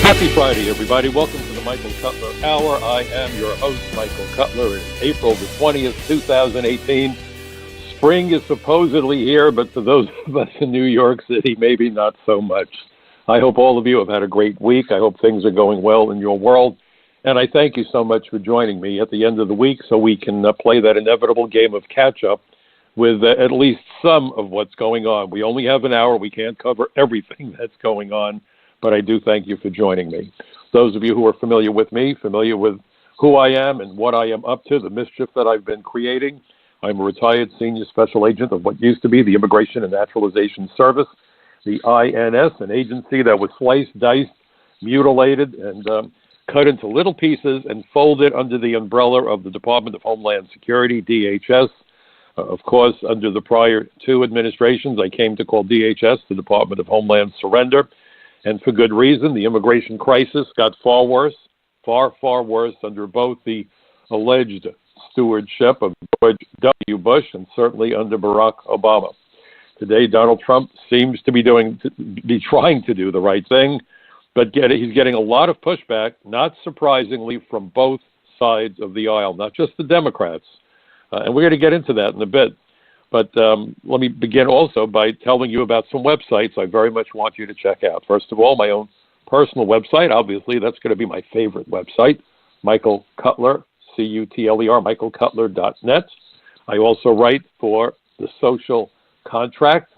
Happy Friday, everybody. Welcome to the Michael Cutler Hour. I am your host, Michael Cutler. It's April the 20th, 2018. Spring is supposedly here, but for those of us in New York City, maybe not so much. I hope all of you have had a great week. I hope things are going well in your world. And I thank you so much for joining me at the end of the week so we can play that inevitable game of catch-up with at least some of what's going on. We only have an hour. We can't cover everything that's going on, but I do thank you for joining me. Those of you who are familiar with me, familiar with who I am and what I am up to, the mischief that I've been creating. I'm a retired senior special agent of what used to be the Immigration and Naturalization Service, the INS, an agency that was sliced, diced, mutilated, and cut into little pieces and folded under the umbrella of the Department of Homeland Security, DHS. Of course, under the prior two administrations, I came to call DHS the Department of Homeland Surrender. And for good reason. The immigration crisis got far worse, far worse under both the alleged stewardship of George W. Bush and certainly under Barack Obama. Today, Donald Trump seems to be trying to do the right thing, but he's getting a lot of pushback, not surprisingly, from both sides of the aisle, not just the Democrats. And we're going to get into that in a bit. But let me begin also by telling you about some websites I very much want you to check out. First of all, my own personal website. Obviously, that's going to be my favorite website, Michael Cutler, C-U-T-L-E-R, michaelcutler.net. I also write for The Social Contract.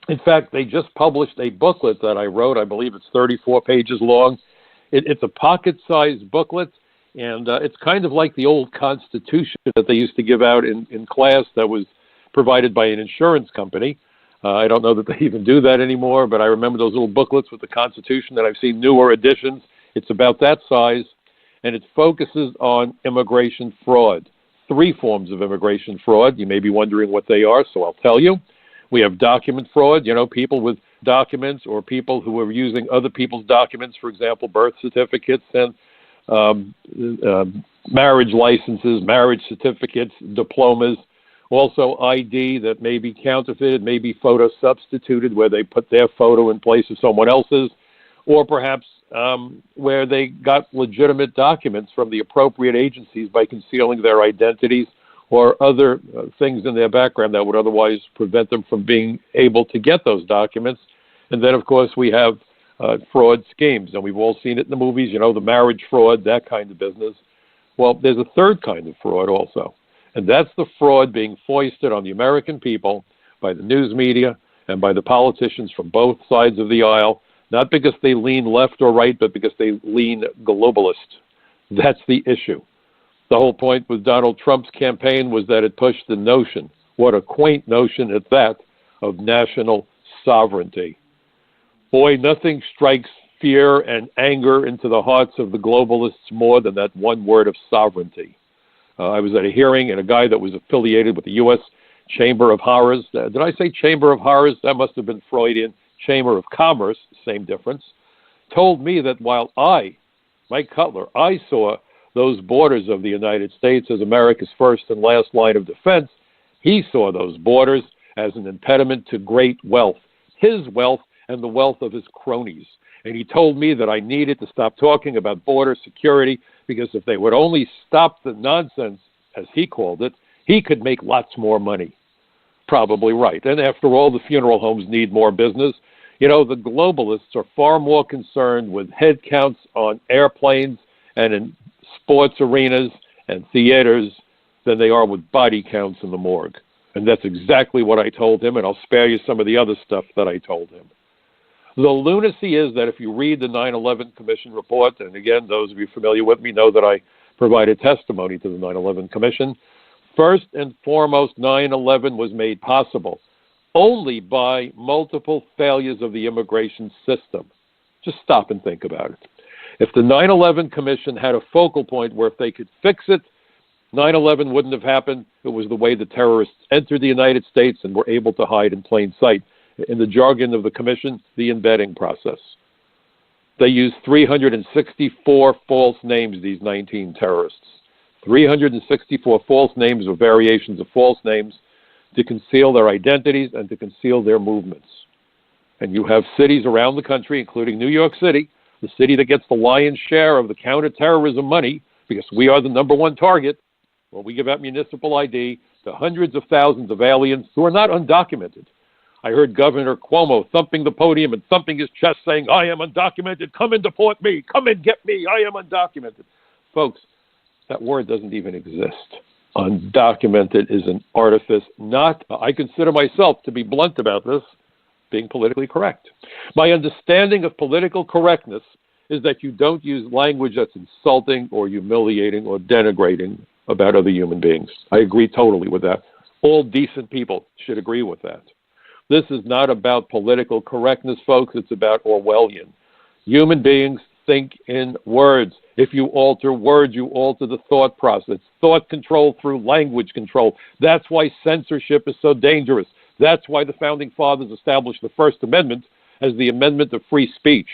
In fact, they just published a booklet that I wrote. I believe it's 34 pages long. It's a pocket-sized booklet, and it's kind of like the old Constitution that they used to give out in class that was provided by an insurance company. I don't know that they even do that anymore, but I remember those little booklets with the Constitution, and I've seen newer editions. It's about that size, and it focuses on immigration fraud. 3 forms of immigration fraud. You may be wondering what they are, so I'll tell you. We have document fraud, people with documents or people who are using other people's documents, for example, birth certificates and marriage licenses, marriage certificates, diplomas. Also, ID that may be counterfeited, may be photo substituted, where they put their photo in place of someone else's, or perhaps where they got legitimate documents from the appropriate agencies by concealing their identities or other things in their background that would otherwise prevent them from being able to get those documents. And then, of course, we have fraud schemes, and we've all seen it in the movies, the marriage fraud, that kind of business. Well, there's a third kind of fraud also. And that's the fraud being foisted on the American people by the news media and by the politicians from both sides of the aisle, not because they lean left or right, but because they lean globalist. That's the issue. The whole point with Donald Trump's campaign was that it pushed the notion, what a quaint notion at that, of national sovereignty. Boy, nothing strikes fear and anger into the hearts of the globalists more than that one word of sovereignty. I was at a hearing, and a guy that was affiliated with the U.S. Chamber of Horrors. Did I say Chamber of Horrors? That must have been Freudian. Chamber of Commerce, same difference. Told me that while I, Mike Cutler, I saw those borders of the United States as America's first and last line of defense, he saw those borders as an impediment to great wealth, his wealth and the wealth of his cronies. And he told me that I needed to stop talking about border security because if they would only stop the nonsense, as he called it, he could make lots more money. Probably right. And after all, the funeral homes need more business. The globalists are far more concerned with head counts on airplanes and in sports arenas and theaters than they are with body counts in the morgue. And that's exactly what I told him, and I'll spare you some of the other stuff that I told him. The lunacy is that if you read the 9/11 Commission report, and again, those of you familiar with me know that I provided testimony to the 9/11 Commission, first and foremost, 9/11 was made possible only by multiple failures of the immigration system. Just stop and think about it. If the 9/11 Commission had a focal point where if they could fix it, 9/11 wouldn't have happened. It was the way the terrorists entered the United States and were able to hide in plain sight. In the jargon of the Commission, the embedding process. They used 364 false names, these 19 terrorists. 364 false names or variations of false names to conceal their identities and to conceal their movements. And you have cities around the country, including New York City, the city that gets the lion's share of the counterterrorism money, because we are the number one target, well, we give out municipal ID to hundreds of thousands of aliens who are not undocumented. I heard Governor Cuomo thumping the podium and thumping his chest saying, I am undocumented, come and deport me, come and get me, I am undocumented. Folks, that word doesn't even exist. Undocumented is an artifice, I consider myself, to be blunt about this, being politically correct. My understanding of political correctness is that you don't use language that's insulting or humiliating or denigrating about other human beings. I agree totally with that. All decent people should agree with that. This is not about political correctness, folks. It's about Orwellian. Human beings think in words. If you alter words, you alter the thought process. Thought control through language control. That's why censorship is so dangerous. That's why the Founding Fathers established the First Amendment as the amendment of free speech.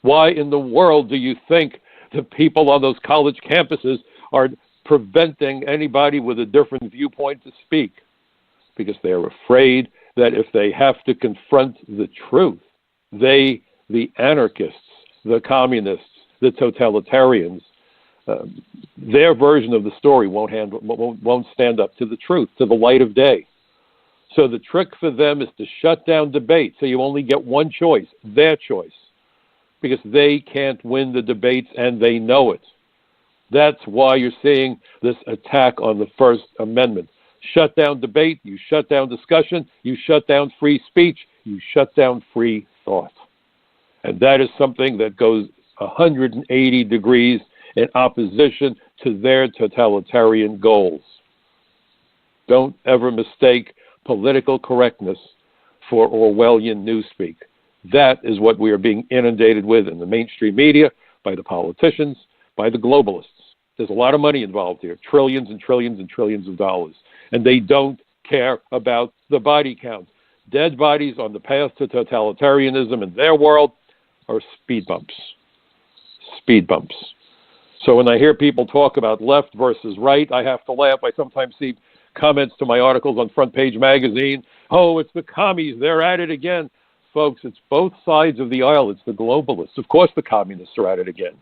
Why in the world do you think the people on those college campuses are preventing anybody with a different viewpoint to speak? Because they're afraid that if they have to confront the truth, they, the anarchists, the communists, the totalitarians, their version of the story won't stand up to the truth, to the light of day. So the trick for them is to shut down debate, so you only get one choice, their choice, because they can't win the debates and they know it. That's why you're seeing this attack on the First Amendment. Shut down debate, you shut down discussion, you shut down free speech, you shut down free thought. And that is something that goes 180 degrees in opposition to their totalitarian goals. Don't ever mistake political correctness for Orwellian newspeak. That is what we are being inundated with in the mainstream media, by the politicians, by the globalists. There's a lot of money involved here, trillions and trillions and trillions of dollars, and they don't care about the body count. Dead bodies on the path to totalitarianism in their world are speed bumps. Speed bumps. So when I hear people talk about left versus right, I have to laugh. I sometimes see comments to my articles on Front Page Magazine. Oh, it's the commies. They're at it again. Folks, it's both sides of the aisle. It's the globalists. Of course the communists are at it again.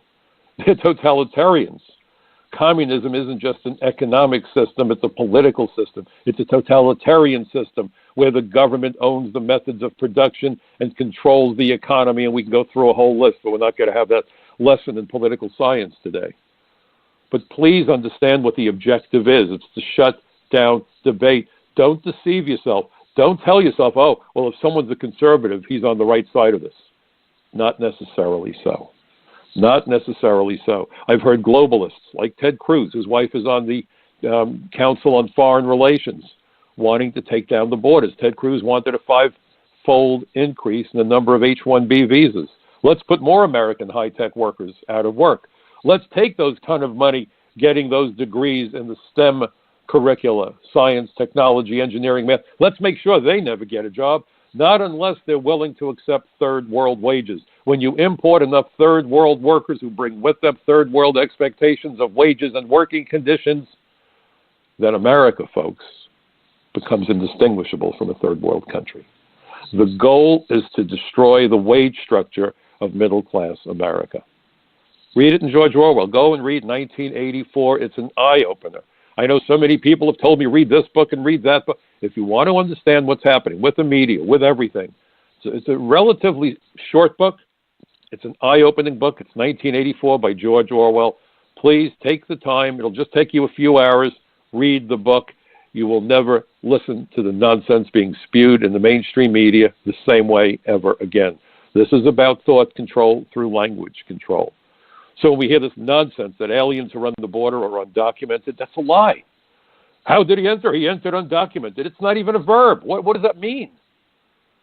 They're totalitarians. Communism isn't just an economic system. It's a political system. It's a totalitarian system where the government owns the methods of production and controls the economy. And we can go through a whole list, but we're not going to have that lesson in political science today. But please understand what the objective is. It's to shut down debate. Don't deceive yourself. Don't tell yourself, oh, well, if someone's a conservative, he's on the right side of this. Not necessarily so. Not necessarily so. I've heard globalists like Ted Cruz, whose wife is on the Council on Foreign Relations, wanting to take down the borders. Ted Cruz wanted a 5-fold increase in the number of H-1B visas. Let's put more American high-tech workers out of work. Let's take those ton of money getting those degrees in the STEM curricula, science, technology, engineering, math. Let's make sure they never get a job, not unless they're willing to accept third world wages. When you import enough third world workers who bring with them third world expectations of wages and working conditions, then America, folks, becomes indistinguishable from a third world country. The goal is to destroy the wage structure of middle-class America. Read it in George Orwell. Go and read 1984. It's an eye-opener. I know so many people have told me, read this book and read that book. If you want to understand what's happening with the media, with everything, it's a relatively short book. It's an eye-opening book. It's 1984 by George Orwell. Please take the time. It'll just take you a few hours. Read the book. You will never listen to the nonsense being spewed in the mainstream media the same way ever again. This is about thought control through language control. So when we hear this nonsense that aliens who run the border are undocumented, that's a lie. How did he enter? He entered undocumented. It's not even a verb. What does that mean?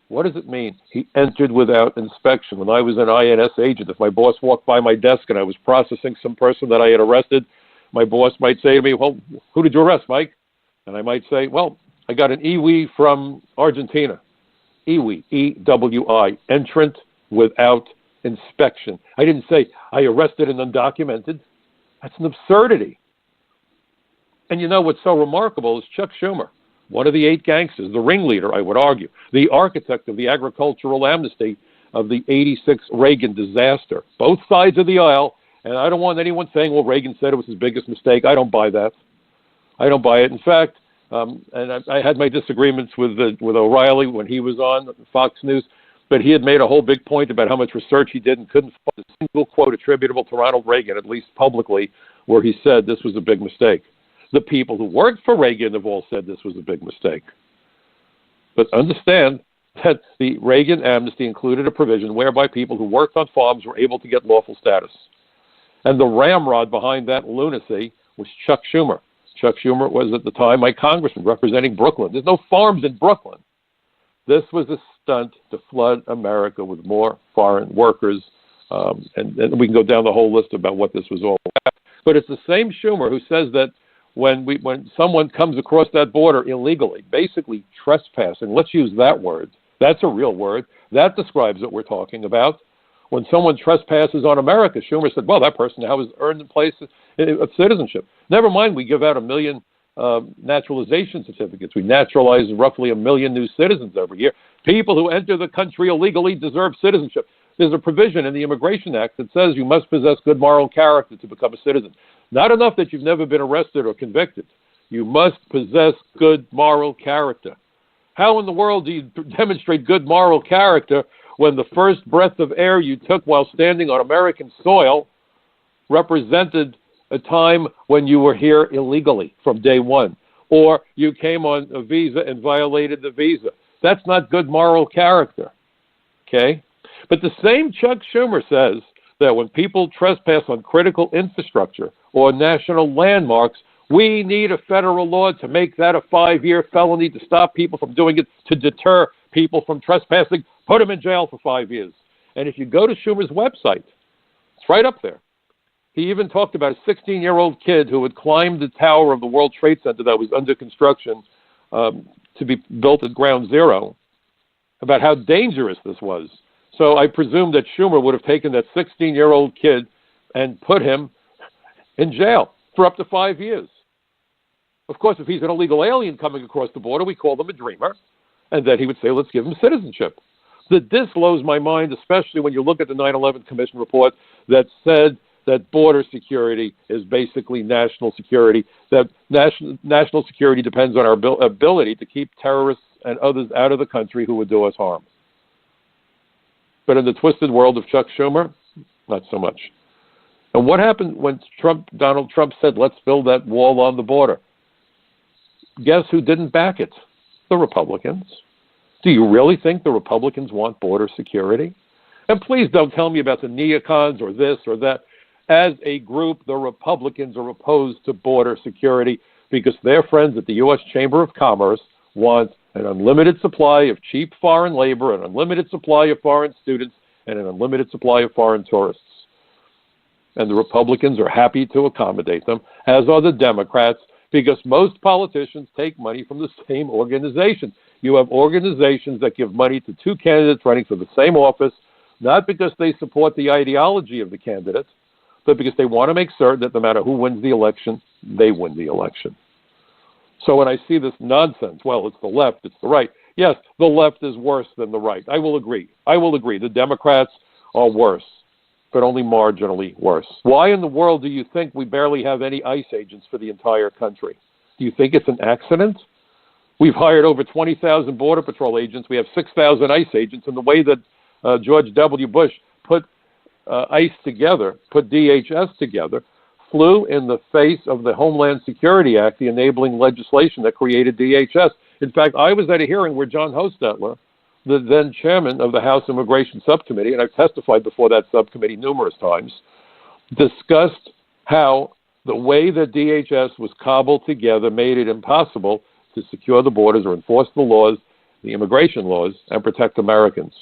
What does it mean? He entered without inspection. When I was an INS agent, if my boss walked by my desk and I was processing some person that I had arrested, my boss might say to me, well, who did you arrest, Mike? And I might say, well, I got an Iwi from Argentina. Iwi, E-W-I, entrant without inspection. I didn't say I arrested an undocumented. That's an absurdity. And you know what's so remarkable is Chuck Schumer, one of the 8 gangsters, the ringleader, I would argue, the architect of the agricultural amnesty, of the '86 Reagan disaster. Both sides of the aisle, and I don't want anyone saying, well, Reagan said it was his biggest mistake. I don't buy that. I don't buy it. In fact, and I had my disagreements with O'Reilly when he was on Fox News, but he had made a whole big point about how much research he did and couldn't find a single quote attributable to Ronald Reagan, at least publicly, where he said this was a big mistake. The people who worked for Reagan have all said this was a big mistake. But understand that the Reagan amnesty included a provision whereby people who worked on farms were able to get lawful status. And the ramrod behind that lunacy was Chuck Schumer. Chuck Schumer was at the time my congressman representing Brooklyn. There's no farms in Brooklyn. This was a stunt to flood America with more foreign workers. And we can go down the whole list about what this was all about. But it's the same Schumer who says that when someone comes across that border illegally, basically trespassing, let's use that word. That's a real word. That describes what we're talking about. When someone trespasses on America, Schumer said, well, that person now has earned a place of citizenship. Never mind, we give out 1 million naturalization certificates. We naturalize roughly 1 million new citizens every year. People who enter the country illegally deserve citizenship. There's a provision in the Immigration Act that says you must possess good moral character to become a citizen. Not enough that you've never been arrested or convicted. You must possess good moral character. How in the world do you demonstrate good moral character when the first breath of air you took while standing on American soil represented a time when you were here illegally from day one, or you came on a visa and violated the visa? That's not good moral character, okay? But the same Chuck Schumer says that when people trespass on critical infrastructure or national landmarks, we need a federal law to make that a 5-year felony to stop people from doing it, to deter people from trespassing, put them in jail for 5 years. And if you go to Schumer's website, it's right up there. He even talked about a 16-year-old kid who had climbed the tower of the World Trade Center that was under construction to be built at ground zero, about how dangerous this was. So I presume that Schumer would have taken that 16-year-old kid and put him in jail for up to 5 years. Of course, if he's an illegal alien coming across the border, we call him a dreamer, and then he would say, let's give him citizenship. This blows my mind, especially when you look at the 9/11 Commission report that said that border security is basically national security, that national security depends on our ability to keep terrorists and others out of the country who would do us harm. But in the twisted world of Chuck Schumer, not so much. And what happened when Donald Trump said, let's build that wall on the border? Guess who didn't back it? The Republicans. Do you really think the Republicans want border security? And please don't tell me about the neocons or this or that. As a group, the Republicans are opposed to border security because their friends at the U.S. Chamber of Commerce want an unlimited supply of cheap foreign labor, an unlimited supply of foreign students, and an unlimited supply of foreign tourists. And the Republicans are happy to accommodate them, as are the Democrats, because most politicians take money from the same organization. You have organizations that give money to two candidates running for the same office, not because they support the ideology of the candidate, but because they want to make certain that no matter who wins the election, they win the election. So when I see this nonsense, well, it's the left, it's the right. Yes, the left is worse than the right. I will agree. The Democrats are worse, but only marginally worse. Why in the world do you think we barely have any ICE agents for the entire country? Do you think it's an accident? We've hired over 20,000 Border Patrol agents. We have 6,000 ICE agents. And the way that George W. Bush put ICE together, put DHS together, flew in the face of the Homeland Security Act, the enabling legislation that created DHS. In fact, I was at a hearing where John Hostetler, the then chairman of the House Immigration Subcommittee, and I've testified before that subcommittee numerous times, discussed how the way that DHS was cobbled together made it impossible to secure the borders or enforce the laws, the immigration laws, and protect Americans.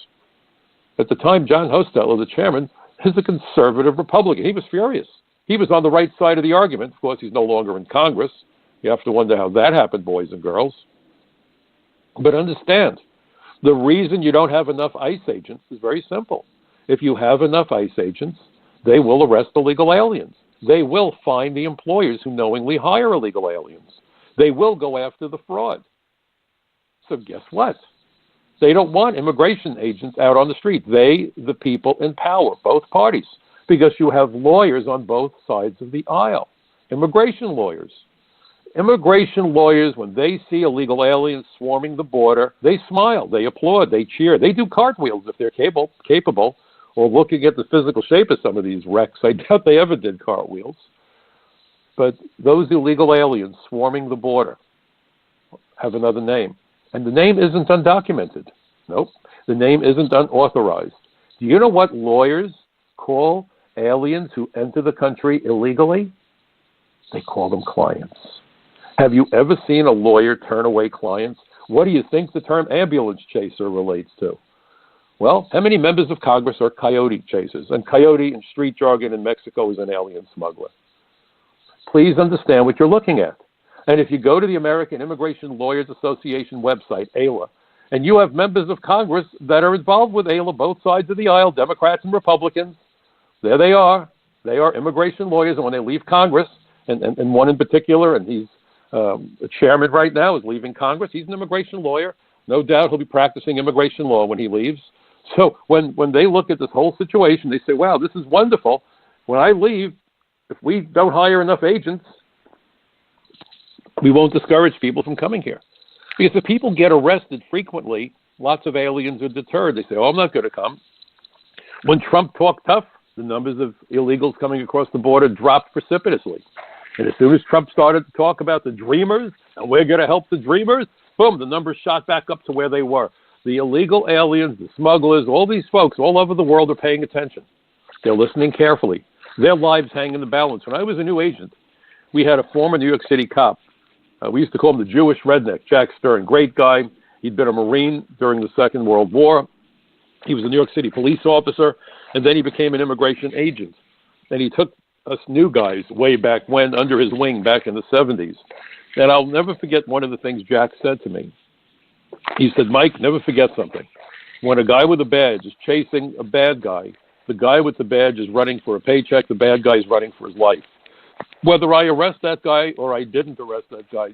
At the time, John Hostetler, the chairman, is a conservative Republican. He was furious. He was on the right side of the argument. Of course, he's no longer in Congress. You have to wonder how that happened, boys and girls. But understand, the reason you don't have enough ICE agents is very simple. If you have enough ICE agents, they will arrest illegal aliens. They will find the employers who knowingly hire illegal aliens. They will go after the fraud. So guess what? They don't want immigration agents out on the street. They, the people in power, both parties, because you have lawyers on both sides of the aisle, immigration lawyers. Immigration lawyers, when they see illegal aliens swarming the border, they smile, they applaud, they cheer, they do cartwheels if they're capable, or looking at the physical shape of some of these wrecks, I doubt they ever did cartwheels. But those illegal aliens swarming the border have another name. And the name isn't undocumented. Nope. The name isn't unauthorized. Do you know what lawyers call aliens who enter the country illegally? They call them clients. Have you ever seen a lawyer turn away clients? What do you think the term ambulance chaser relates to? Well, how many members of Congress are coyote chasers? And coyote in street jargon in Mexico is an alien smuggler. Please understand what you're looking at. And if you go to the American Immigration Lawyers Association website, AILA, and you have members of Congress that are involved with AILA, both sides of the aisle, Democrats and Republicans, there they are. They are immigration lawyers, and when they leave Congress, and one in particular, and he's the chairman right now, is leaving Congress. He's an immigration lawyer. No doubt he'll be practicing immigration law when he leaves. So when they look at this whole situation, they say, wow, this is wonderful. When I leave, if we don't hire enough agents, we won't discourage people from coming here. Because if people get arrested frequently, lots of aliens are deterred. They say, oh, I'm not going to come. When Trump talked tough, the numbers of illegals coming across the border dropped precipitously. And as soon as Trump started to talk about the dreamers, and we're going to help the dreamers, boom, the numbers shot back up to where they were. The illegal aliens, the smugglers, all these folks all over the world are paying attention. They're listening carefully. Their lives hang in the balance. When I was a new agent, we had a former New York City cop. We used to call him the Jewish redneck, Jack Stern. Great guy. He'd been a Marine during the Second World War. He was a New York City police officer, and then he became an immigration agent. And he took us new guys way back when under his wing back in the 70s. And I'll never forget one of the things Jack said to me. He said, Mike, never forget something. When a guy with a badge is chasing a bad guy, the guy with the badge is running for a paycheck, the bad guy is running for his life. Whether I arrest that guy or I didn't arrest that guy,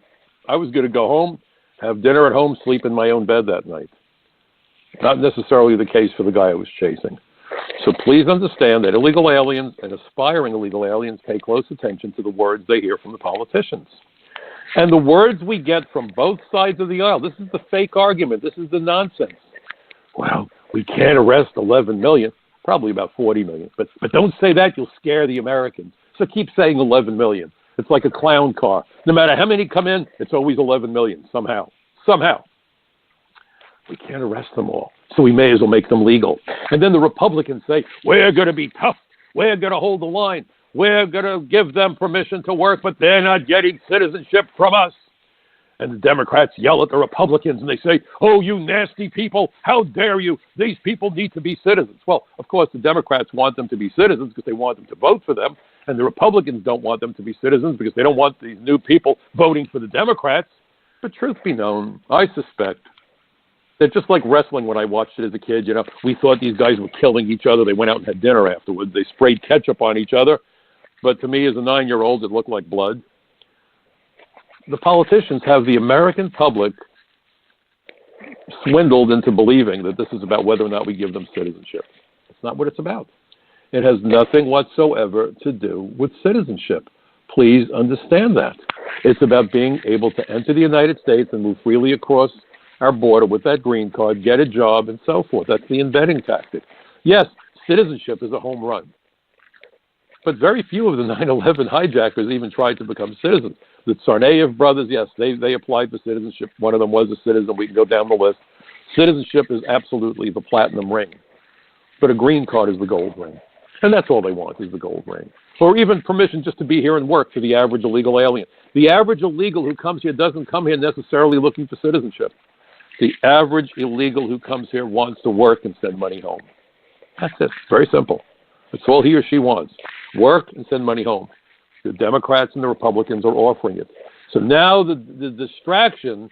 I was going to go home, have dinner at home, sleep in my own bed that night. Not necessarily the case for the guy I was chasing. So please understand that illegal aliens and aspiring illegal aliens pay close attention to the words they hear from the politicians. And the words we get from both sides of the aisle, this is the fake argument, this is the nonsense. Well, we can't arrest 11 million, probably about 40 million. But don't say that, you'll scare the Americans. So keep saying 11 million. It's like a clown car. No matter how many come in, it's always 11 million somehow. Somehow. We can't arrest them all, so we may as well make them legal. And then the Republicans say, we're going to be tough. We're going to hold the line. We're going to give them permission to work, but they're not getting citizenship from us. And the Democrats yell at the Republicans, and they say, oh, you nasty people, how dare you? These people need to be citizens. Well, of course, the Democrats want them to be citizens because they want them to vote for them, and the Republicans don't want them to be citizens because they don't want these new people voting for the Democrats. But truth be known, I suspect they're just like wrestling when I watched it as a kid. You know, we thought these guys were killing each other. They went out and had dinner afterwards. They sprayed ketchup on each other. But to me, as a 9-year-old, it looked like blood. The politicians have the American public swindled into believing that this is about whether or not we give them citizenship. It's not what it's about. It has nothing whatsoever to do with citizenship. Please understand that. It's about being able to enter the United States and move freely across our border with that green card, get a job, and so forth. That's the embedding tactic. Yes, citizenship is a home run. But very few of the 9/11 hijackers even tried to become citizens. The Tsarnaev brothers, yes, they applied for citizenship. One of them was a citizen. We can go down the list. Citizenship is absolutely the platinum ring. But a green card is the gold ring. And that's all they want is the gold ring. Or even permission just to be here and work for the average illegal alien. The average illegal who comes here doesn't come here necessarily looking for citizenship. The average illegal who comes here wants to work and send money home. That's it. Very simple. That's all he or she wants. Work and send money home. The Democrats and the Republicans are offering it. So now the distraction,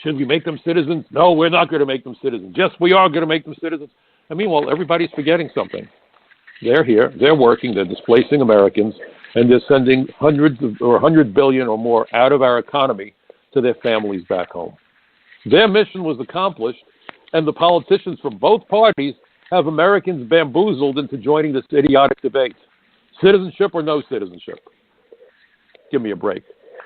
should we make them citizens? No, we're not going to make them citizens. Yes, we are going to make them citizens. And meanwhile, everybody's forgetting something. They're here, they're working, they're displacing Americans, and they're sending hundreds of, or 100 billion or more out of our economy to their families back home. Their mission was accomplished And the politicians from both parties have Americans bamboozled into joining this idiotic debate. Citizenship or no citizenship? Give me a break.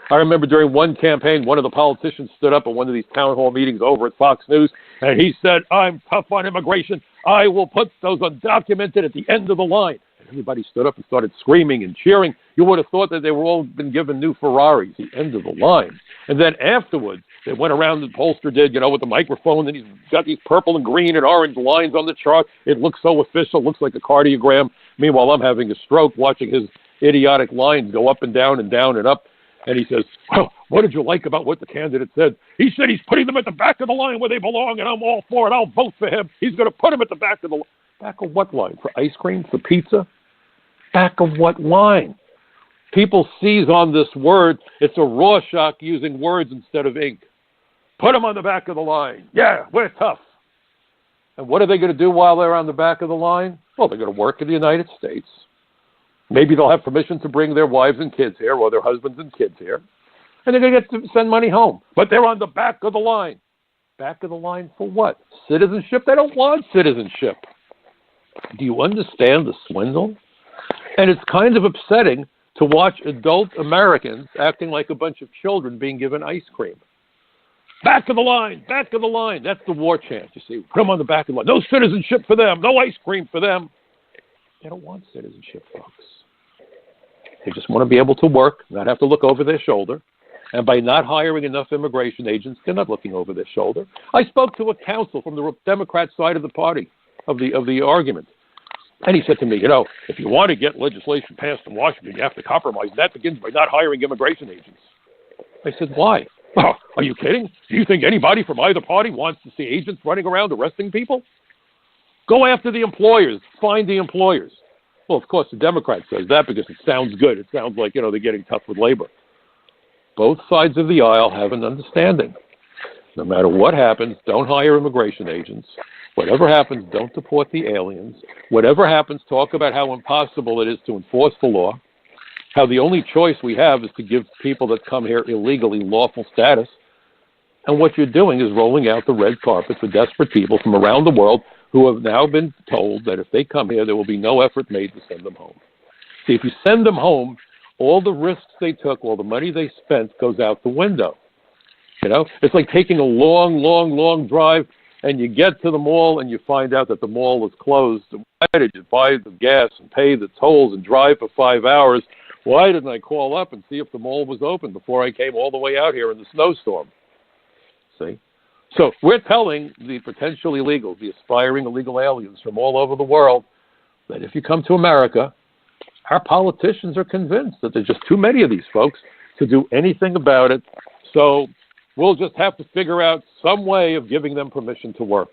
I remember during one campaign, one of the politicians stood up at one of these town hall meetings over at Fox News, and he said, "I'm tough on immigration. I will put those undocumented at the end of the line." And everybody stood up and started screaming and cheering. You would have thought that they were all been given new Ferraris, the end of the line. And then afterwards, they went around, the pollster did, with the microphone, and he's got these purple and green and orange lines on the chart. It looks so official, looks like a cardiogram. Meanwhile, I'm having a stroke watching his idiotic lines go up and down and down and up. And he says, "Well, what did you like about what the candidate said?" He said he's putting them at the back of the line where they belong, and I'm all for it. I'll vote for him. He's going to put them at the back of the line. Back of what line? For ice cream? For pizza? Back of what line? People seize on this word. It's a Rorschach using words instead of ink. Put them on the back of the line. Yeah, we're tough. And what are they going to do while they're on the back of the line? Well, they're going to work in the United States. Maybe they'll have permission to bring their wives and kids here or their husbands and kids here. And they're going to get to send money home. But they're on the back of the line. Back of the line for what? Citizenship? They don't want citizenship. Do you understand the swindle? And it's kind of upsetting to watch adult Americans acting like a bunch of children being given ice cream. Back of the line, back of the line. That's the war chant, you see. Put them on the back of the line. No citizenship for them. No ice cream for them. They don't want citizenship, folks. They just want to be able to work, not have to look over their shoulder. And by not hiring enough immigration agents, they're not looking over their shoulder. I spoke to a counsel from the Democrat side of the party, of the argument. And he said to me, if you want to get legislation passed in Washington, you have to compromise. That begins by not hiring immigration agents. I said, why? Oh, are you kidding? Do you think anybody from either party wants to see agents running around arresting people? Go after the employers. Find the employers. Well, of course, the Democrat says that because it sounds good. It sounds like, they're getting tough with labor. Both sides of the aisle have an understanding. No matter what happens, don't hire immigration agents. Whatever happens, don't deport the aliens. Whatever happens, talk about how impossible it is to enforce the law, how the only choice we have is to give people that come here illegally lawful status. And what you're doing is rolling out the red carpet for desperate people from around the world who have now been told that if they come here, there will be no effort made to send them home. See, if you send them home, all the risks they took, all the money they spent goes out the window. It's like taking a long, long, long drive, and you get to the mall and you find out that the mall is closed. Why did you buy the gas and pay the tolls and drive for 5 hours? Why didn't I call up and see if the mall was open before I came all the way out here in the snowstorm? See? So we're telling the potential illegals, the aspiring illegal aliens from all over the world, that if you come to America, our politicians are convinced that there's just too many of these folks to do anything about it. So we'll just have to figure out some way of giving them permission to work.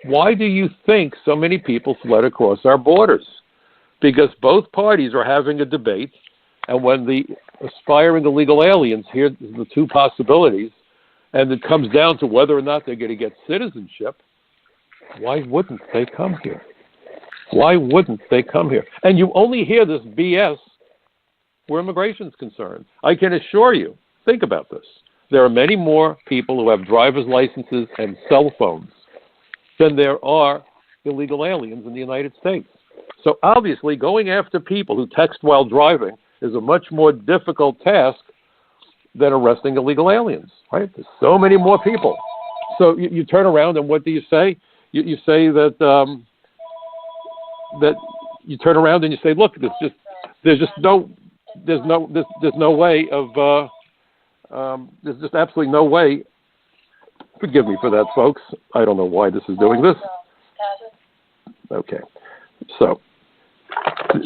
Why do you think so many people fled across our borders? Because both parties are having a debate, and when the aspiring illegal aliens hear the two possibilities, and it comes down to whether or not they're going to get citizenship, why wouldn't they come here? Why wouldn't they come here? And you only hear this BS where immigration is concerned. I can assure you, think about this. There are many more people who have driver's licenses and cell phones than there are illegal aliens in the United States. So obviously, going after people who text while driving is a much more difficult task than arresting illegal aliens, right? There's so many more people. So you turn around and what do you say? You say that that you turn around and you say, look, there's no way of there's just absolutely no way. Forgive me for that, folks. I don't know why this is doing this. Okay, so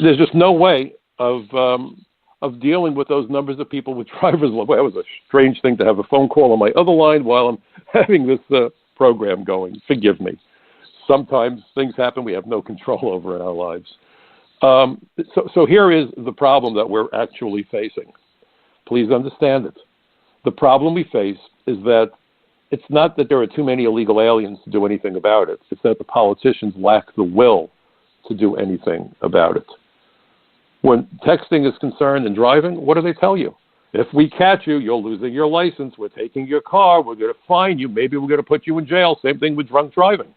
there's just no way of dealing with those numbers of people with driver's license. That was a strange thing to have a phone call on my other line while I'm having this program going. Forgive me. Sometimes things happen we have no control over in our lives. So here is the problem that we're actually facing. Please understand it. The problem we face is that it's not that there are too many illegal aliens to do anything about it. It's that the politicians lack the will to do anything about it. When texting is concerned and driving, what do they tell you? If we catch you, you're losing your license. We're taking your car. We're going to fine you. Maybe we're going to put you in jail. Same thing with drunk driving.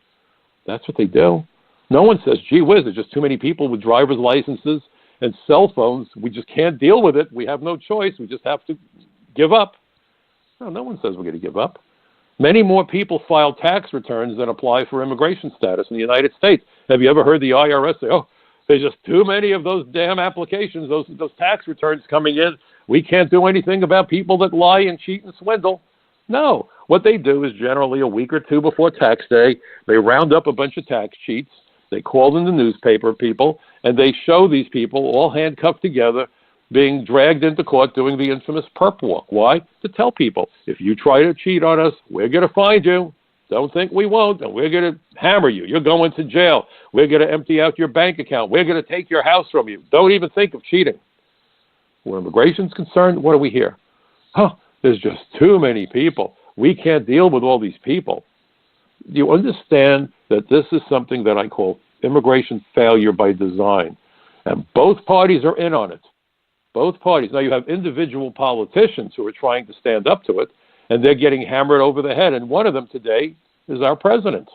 That's what they do. No one says, gee whiz, there's just too many people with driver's licenses and cell phones. We just can't deal with it. We have no choice. We just have to give up. No one says we're going to give up. Many more people file tax returns than apply for immigration status in the United States. Have you ever heard the IRS say, oh, there's just too many of those damn applications, those tax returns coming in. We can't do anything about people that lie and cheat and swindle. No. What they do is generally a week or two before tax day, they round up a bunch of tax cheats. They call in the newspaper people, and they show these people all handcuffed together being dragged into court doing the infamous perp walk. Why? To tell people, if you try to cheat on us, we're going to find you. Don't think we won't, and we're going to hammer you. You're going to jail. We're going to empty out your bank account. We're going to take your house from you. Don't even think of cheating. Where immigration's concerned, what do we hear? There's just too many people. We can't deal with all these people. Do you understand that this is something that I call immigration failure by design? And both parties are in on it. Both parties. Now, you have individual politicians who are trying to stand up to it, and they're getting hammered over the head. And one of them today is our president.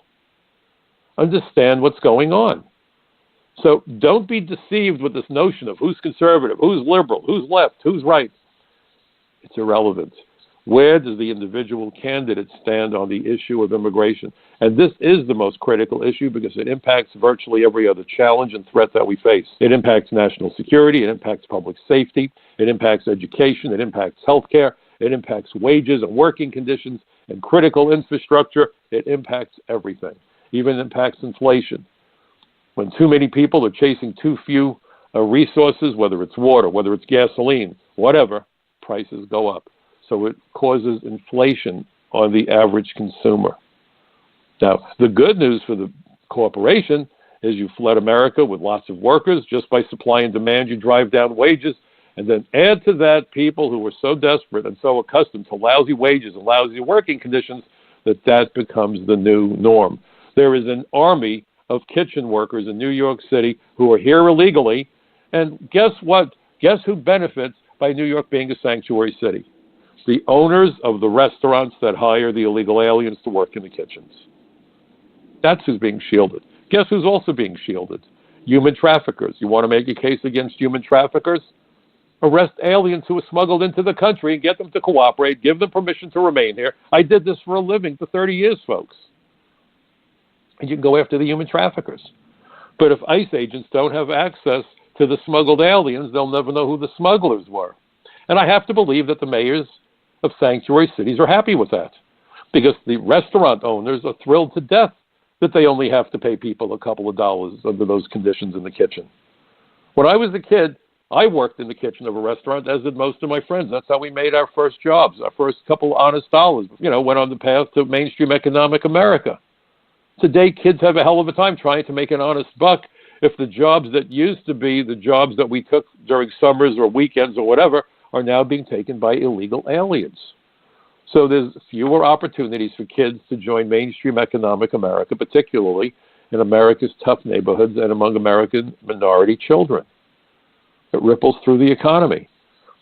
Understand what's going on. So don't be deceived with this notion of who's conservative, who's liberal, who's left, who's right. It's irrelevant. Where does the individual candidate stand on the issue of immigration? And this is the most critical issue because it impacts virtually every other challenge and threat that we face. It impacts national security. It impacts public safety. It impacts education. It impacts healthcare. It impacts wages and working conditions and critical infrastructure. It impacts everything. Even impacts inflation. When too many people are chasing too few resources, whether it's water, whether it's gasoline, whatever, prices go up. So it causes inflation on the average consumer. Now, the good news for the corporation is you flood America with lots of workers. Just by supply and demand, you drive down wages. And then add to that people who are so desperate and so accustomed to lousy wages and lousy working conditions that becomes the new norm. There is an army of kitchen workers in New York City who are here illegally. And guess what? Guess who benefits by New York being a sanctuary city? The owners of the restaurants that hire the illegal aliens to work in the kitchens. That's who's being shielded. Guess who's also being shielded? Human traffickers. You want to make a case against human traffickers? Arrest aliens who are smuggled into the country and get them to cooperate, give them permission to remain here. I did this for a living for 30 years, folks. And you can go after the human traffickers. But if ICE agents don't have access to the smuggled aliens, they'll never know who the smugglers were. And I have to believe that the mayors of sanctuary cities are happy with that, because the restaurant owners are thrilled to death that they only have to pay people a couple of dollars under those conditions in the kitchen. When I was a kid, I worked in the kitchen of a restaurant, as did most of my friends. That's how we made our first jobs, our first couple of honest dollars, went on the path to mainstream economic America. Today, kids have a hell of a time trying to make an honest buck if the jobs that used to be the jobs that we took during summers or weekends or whatever are now being taken by illegal aliens. So there's fewer opportunities for kids to join mainstream economic America, particularly in America's tough neighborhoods and among American minority children. It ripples through the economy.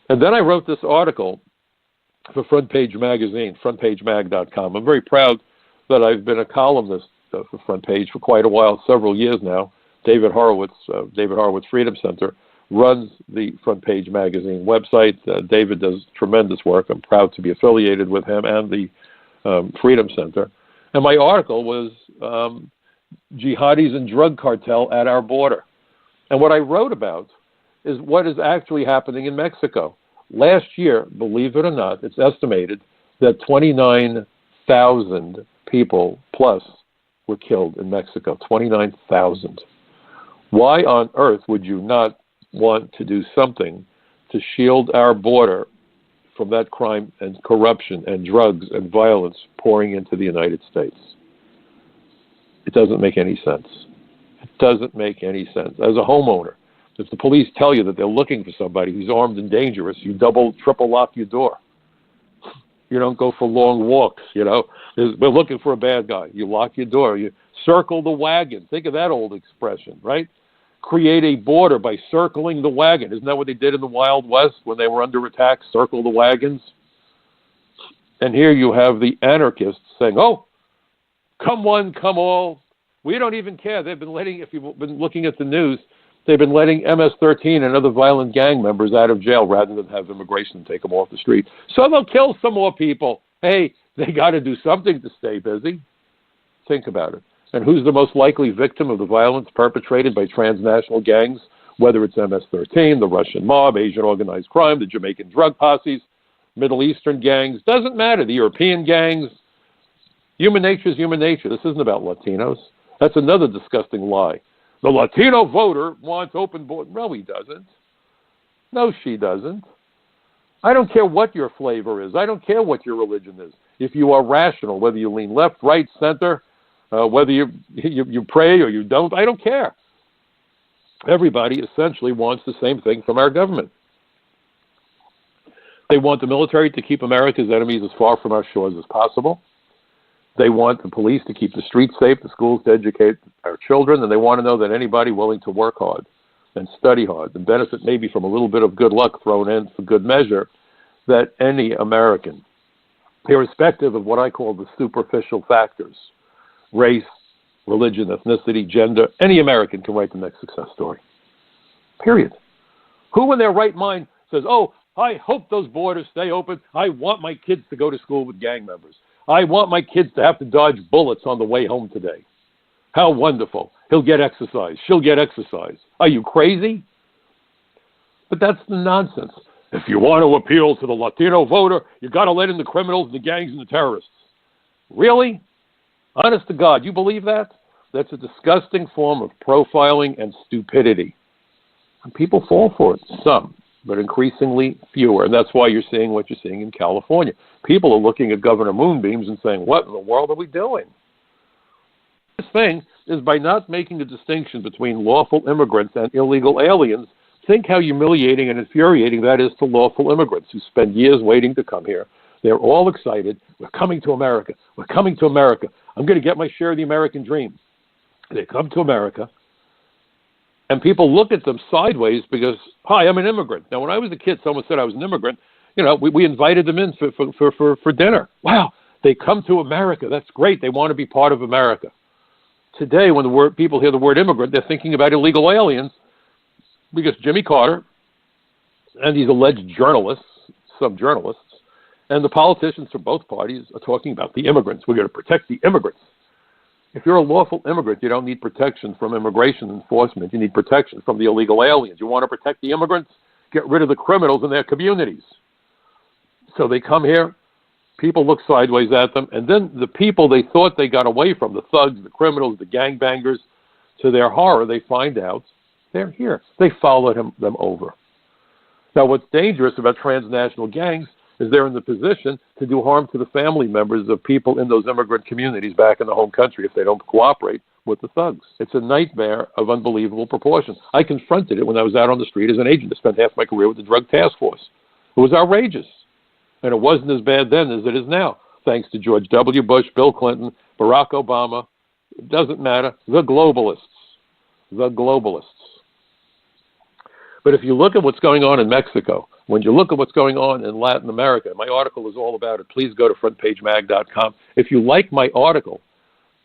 And then I wrote this article for Front Page Magazine, frontpagemag.com. I'm very proud that I've been a columnist for Front Page for quite a while, several years now. David Horowitz Freedom Center, runs the Front Page Magazine website. David does tremendous work. I'm proud to be affiliated with him and the Freedom Center. And my article was Jihadis and Drug Cartel at Our Border. And what I wrote about is what is actually happening in Mexico. Last year, believe it or not, it's estimated that 29,000 people plus were killed in Mexico. 29,000. Why on earth would you not want to do something to shield our border from that crime and corruption and drugs and violence pouring into the United States? It doesn't make any sense. It doesn't make any sense. As a homeowner, if the police tell you that they're looking for somebody who's armed and dangerous, you double, triple lock your door. You don't go for long walks, We're looking for a bad guy. You lock your door. You circle the wagon. Think of that old expression, right? create a border by circling the wagon. Isn't that what they did in the Wild West when they were under attack? Circle the wagons. And here you have the anarchists saying, oh, come one, come all. We don't even care. They've been letting, if you've been looking at the news, they've been letting MS-13 and other violent gang members out of jail rather than have immigration take them off the street. So they'll kill some more people. Hey, they got to do something to stay busy. Think about it. And who's the most likely victim of the violence perpetrated by transnational gangs, whether it's MS-13, the Russian mob, Asian organized crime, the Jamaican drug posses, Middle Eastern gangs? Doesn't matter. The European gangs. Human nature is human nature. This isn't about Latinos. That's another disgusting lie. The Latino voter wants open borders. No, he doesn't. No, she doesn't. I don't care what your flavor is. I don't care what your religion is. If you are rational, whether you lean left, right, center, whether you pray or you don't, I don't care. Everybody essentially wants the same thing from our government. They want the military to keep America's enemies as far from our shores as possible. They want the police to keep the streets safe, the schools to educate our children, and they want to know that anybody willing to work hard and study hard and benefit maybe from a little bit of good luck thrown in for good measure, that any American, irrespective of what I call the superficial factors, race, religion, ethnicity, gender, any American can write the next success story. Period. Who in their right mind says, oh, I hope those borders stay open. I want my kids to go to school with gang members. I want my kids to have to dodge bullets on the way home today. How wonderful. He'll get exercise. She'll get exercise. Are you crazy? But that's the nonsense. If you want to appeal to the Latino voter, you got to let in the criminals, the gangs, and the terrorists. Really? Honest to God, you believe that? That's a disgusting form of profiling and stupidity. And people fall for it, some, but increasingly fewer. And that's why you're seeing what you're seeing in California. People are looking at Governor Moonbeams and saying, what in the world are we doing? This thing is by not making a distinction between lawful immigrants and illegal aliens. Think how humiliating and infuriating that is to lawful immigrants who spend years waiting to come here. They're all excited. We're coming to America. We're coming to America. I'm going to get my share of the American dream. They come to America, and people look at them sideways because, hi, I'm an immigrant. Now, when I was a kid, someone said I was an immigrant. You know, we invited them in for dinner. Wow, they come to America. That's great. They want to be part of America. Today, when people hear the word immigrant, they're thinking about illegal aliens because Jimmy Carter and these alleged journalists, some journalists, and the politicians from both parties are talking about the immigrants. We're going to protect the immigrants. If you're a lawful immigrant, you don't need protection from immigration enforcement. You need protection from the illegal aliens. You want to protect the immigrants? Get rid of the criminals in their communities. So they come here, people look sideways at them, and then the people they thought they got away from, the thugs, the criminals, the gangbangers, to their horror, they find out they're here. They followed them over. Now, what's dangerous about transnational gangs is they're in the position to do harm to the family members of people in those immigrant communities back in the home country if they don't cooperate with the thugs. It's a nightmare of unbelievable proportions. I confronted it when I was out on the street as an agent. I spent half my career with the Drug Task Force. It was outrageous. And it wasn't as bad then as it is now, thanks to George W. Bush, Bill Clinton, Barack Obama. It doesn't matter. The globalists. The globalists. But if you look at what's going on in Mexico, when you look at what's going on in Latin America, my article is all about it. Please go to frontpagemag.com. If you like my article,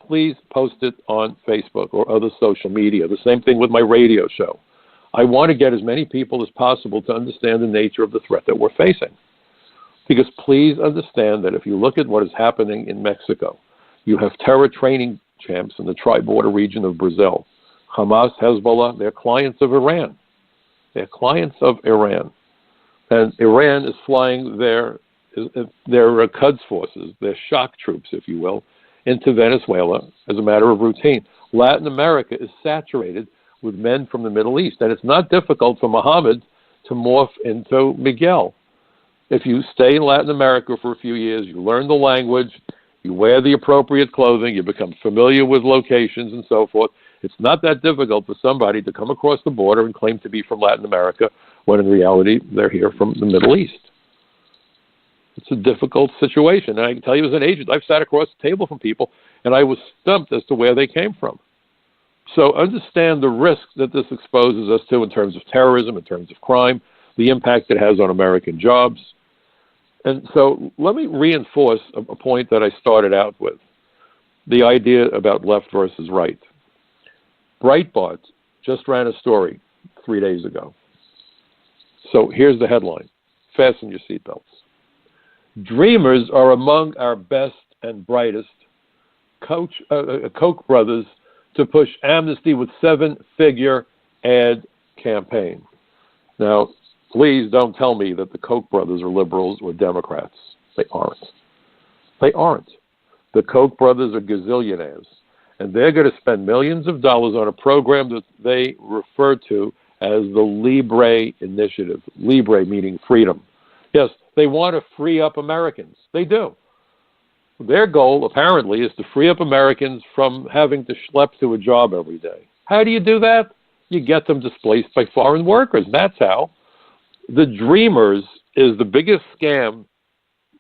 please post it on Facebook or other social media. The same thing with my radio show. I want to get as many people as possible to understand the nature of the threat that we're facing. Because please understand that if you look at what is happening in Mexico, you have terror training camps in the tri-border region of Brazil. Hamas, Hezbollah, they're clients of Iran. They're clients of Iran. And Iran is flying their Quds forces, their shock troops, if you will, into Venezuela as a matter of routine. Latin America is saturated with men from the Middle East, and it's not difficult for Muhammad to morph into Miguel. If you stay in Latin America for a few years, you learn the language, you wear the appropriate clothing, you become familiar with locations and so forth, it's not that difficult for somebody to come across the border and claim to be from Latin America when in reality they're here from the Middle East. It's a difficult situation. And I can tell you as an agent, I've sat across the table from people and I was stumped as to where they came from. So understand the risk that this exposes us to in terms of terrorism, in terms of crime, the impact it has on American jobs. And so let me reinforce a point that I started out with, the idea about left versus right. Breitbart just ran a story 3 days ago. So here's the headline. Fasten your seatbelts. Dreamers are among our best and brightest. Koch brothers to push amnesty with 7-figure ad campaign. Now, please don't tell me that the Koch brothers are liberals or Democrats. They aren't. They aren't. The Koch brothers are gazillionaires, and they're going to spend millions of dollars on a program that they refer to as the Libre Initiative. Libre meaning freedom. Yes, they want to free up Americans. They do. Their goal, apparently, is to free up Americans from having to schlep to a job every day. How do you do that? You get them displaced by foreign workers. That's how. The Dreamers is the biggest scam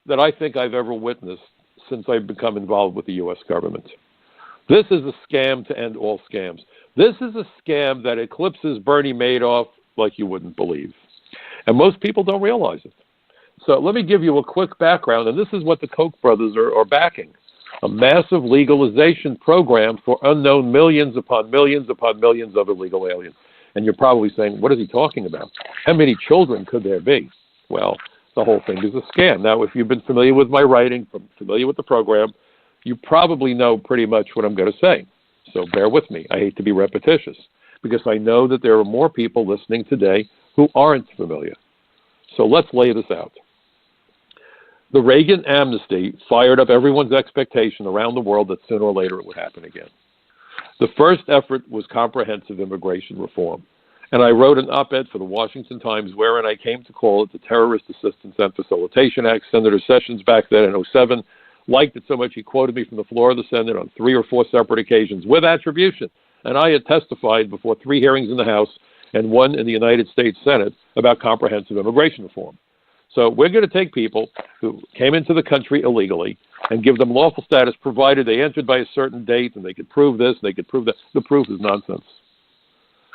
that I think I've ever witnessed since I've become involved with the U.S. government. This is a scam to end all scams. This is a scam that eclipses Bernie Madoff like you wouldn't believe. And most people don't realize it. So let me give you a quick background, and this is what the Koch brothers are backing. A massive legalization program for unknown millions upon millions upon millions of illegal aliens. And you're probably saying, what is he talking about? How many children could there be? Well, the whole thing is a scam. Now, if you've been familiar with my writing, familiar with the program, you probably know pretty much what I'm going to say. So bear with me. I hate to be repetitious because I know that there are more people listening today who aren't familiar. So let's lay this out. The Reagan amnesty fired up everyone's expectation around the world that sooner or later it would happen again. The first effort was comprehensive immigration reform. And I wrote an op-ed for the Washington Times wherein I came to call it the Terrorist Assistance and Facilitation Act. Senator Sessions back then in 2007 liked it so much he quoted me from the floor of the Senate on 3 or 4 separate occasions with attribution. And I had testified before 3 hearings in the House and 1 in the United States Senate about comprehensive immigration reform. So we're going to take people who came into the country illegally and give them lawful status provided they entered by a certain date and they could prove this, and they could prove that. The proof is nonsense.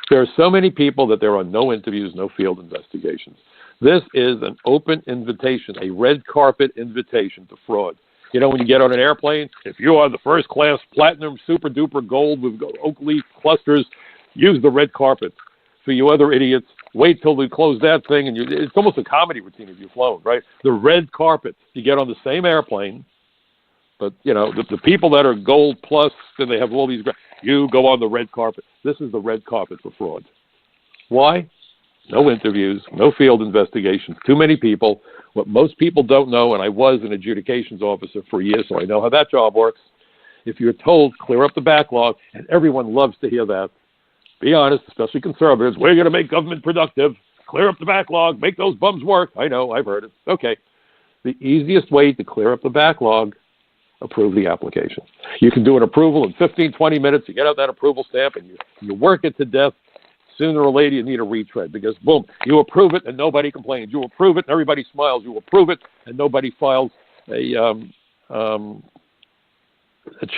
There are so many people that there are no interviews, no field investigations. This is an open invitation, a red carpet invitation to fraud. You know, when you get on an airplane, if you are the first class platinum super duper gold with oak leaf clusters, use the red carpet. For you other idiots, wait till we close that thing, and it's almost a comedy routine if you've flown, right? The red carpet. You get on the same airplane, but, you know, the people that are gold plus, and they have all these, you go on the red carpet. This is the red carpet for fraud. Why? No interviews, no field investigations, too many people. What most people don't know, and I was an adjudications officer for years, so I know how that job works. If you're told, clear up the backlog, and everyone loves to hear that, be honest, especially conservatives, we're going to make government productive, clear up the backlog, make those bums work. I know, I've heard it. Okay. The easiest way to clear up the backlog, approve the application. You can do an approval in 15, 20 minutes. You get out that approval stamp and you work it to death. Sooner or later, you need a retread because, boom, you approve it and nobody complains. You approve it and everybody smiles. You approve it and nobody files a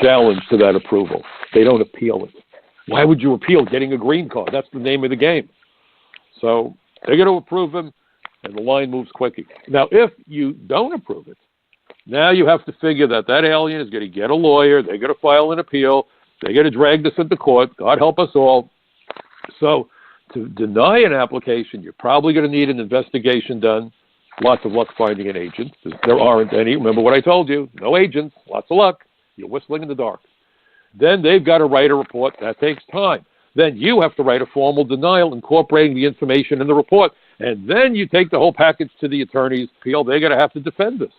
challenge to that approval. They don't appeal it. Why would you appeal getting a green card? That's the name of the game. So they're going to approve them, and the line moves quickly. Now, if you don't approve it, now you have to figure that that alien is going to get a lawyer. They're going to file an appeal. They're going to drag this into court. God help us all. So to deny an application, you're probably going to need an investigation done. Lots of luck finding an agent. There aren't any. Remember what I told you. No agents. Lots of luck. You're whistling in the dark. Then they've got to write a report. That takes time. Then you have to write a formal denial incorporating the information in the report. And then you take the whole package to the attorneys. They're going to have to defend this.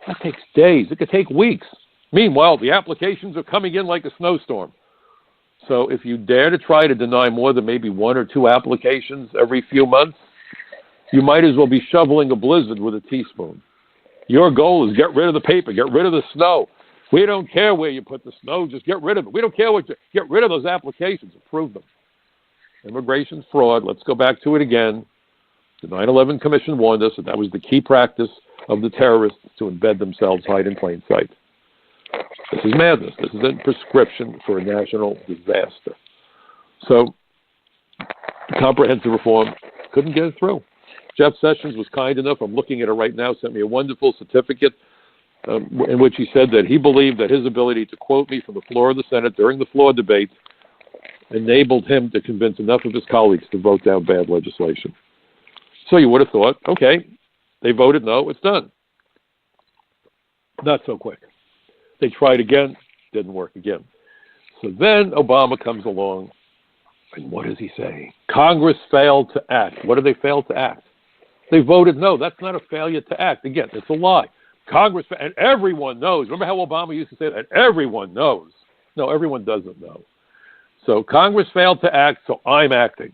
That takes days. It could take weeks. Meanwhile, the applications are coming in like a snowstorm. So if you dare to try to deny more than maybe 1 or 2 applications every few months, you might as well be shoveling a blizzard with a teaspoon. Your goal is get rid of the paper, get rid of the snow. We don't care where you put the snow, just get rid of it. We don't care what you get rid of those applications, approve them. Immigration fraud, let's go back to it again. The 9/11 Commission warned us that that was the key practice of the terrorists to embed themselves, hide in plain sight. This is madness. This is a prescription for a national disaster. So, comprehensive reform couldn't get it through. Jeff Sessions was kind enough, I'm looking at it right now, sent me a wonderful certificate in which he said that he believed that his ability to quote me from the floor of the Senate during the floor debate enabled him to convince enough of his colleagues to vote down bad legislation. So you would have thought, okay, they voted no, it's done. Not so quick. They tried again, didn't work again. So then Obama comes along, and what does he say? Congress failed to act. What did they fail to act? They voted no. That's not a failure to act. Again, it's a lie. Congress, and everyone knows. Remember how Obama used to say that? Everyone knows. No, everyone doesn't know. So Congress failed to act, so I'm acting.